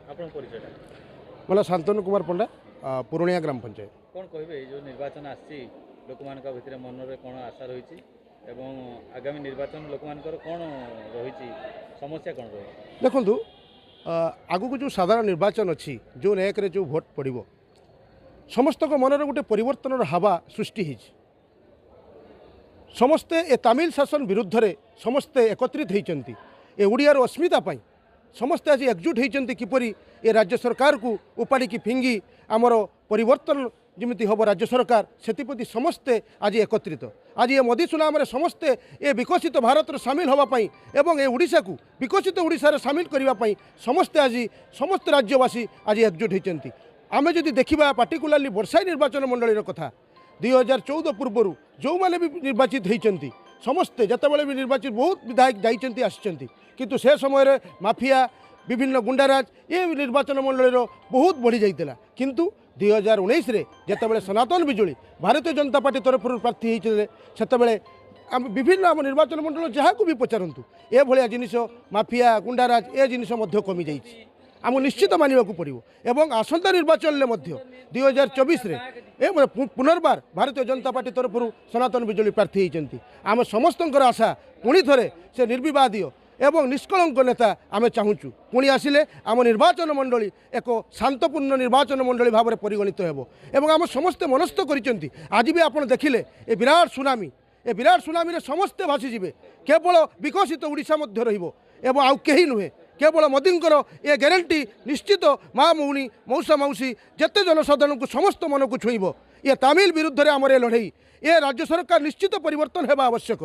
आपन परिचय मला शांतनु कुमार पंडा पुरुणिया ग्राम पंचायत। कौन कहे जो निर्वाचन आसी लोक मान भितर मन में कौन आशा रही एवं आगामी निर्वाचन लोक मान कौन रही समस्या कौन रही देखु आगु को जो साधारण निर्वाचन अच्छी जो एक रे जो भोट पड़ो समस्त मनरे गोटे परिवर्तन हावा सृष्टि होती समस्ते ए तमिल शासन विरुद्ध रे समस्ते एकत्रित होती ए ओडियार अस्मिता पाई समस्ते आज एकजुट होती किपरि ए राज्य सरकार को उपाड़ी की फिंगी आमर परिवर्तन जमी हम राज्य सरकार से समस्ते आज एकत्रित आज ये मोदी सुनाम समस्ते ए विकसित भारत सामिल होगापाई एवं ए ओडिशा को विकसित ओडिशा सामिल करने समस्ते आज समस्त राज्यवासी आज एकजुट होती आम जदि देखा पार्टिकुलाली बर्षाई निर्वाचन मंडल कथा 2014 पूर्वर जो मैंने भी निर्वाचित होती समस्ते जिते भी निर्वाचित बहुत विधायक जाइंट आसिंट किंतु से समय माफिया विभिन्न गुंडाराज ये निर्वाचन मंडल बहुत बढ़ी जाता किंतु 2019 जिते सनातन बिजुली भारतीय जनता पार्टी तरफ प्रार्थी होते आम विभिन्न आम निर्वाचन मंडल जहाँ को भी पचारतु ए भाया जिनिस माफिया गुंडाराज ए जिनिस कमी जाइए आम निश्चित मानवा पड़ो एवं आसंता निर्वाचन में 2024 पुनर्बार भारतीय जनता पार्टी तरफ सनातन बिजुली प्रार्थी होती आम समस्त आशा पुणी थे से निर्विवादीय एवं निष्कलंक नेता आम चाहूँ पुणी आसिले आम निर्वाचन मंडली एक शांतपूर्ण निर्वाचन मंडली भाव में परिगणित हो आम समस्ते मनस्थ कर आज भी आप देखिले ए विराट सुनामी समस्ते भासीजे केवल विकसित ओडिशा एवं आउ कहीं नुहे केवल मोदींकर ये ग्यारंटी निश्चित माँ मौनी मौसा मौसी जिते जनसाधारण को समस्त मन को छुईब ये तमिल विरुद्ध में आमर लड़ई ये राज्य सरकार निश्चित परिवर्तन होगा आवश्यक।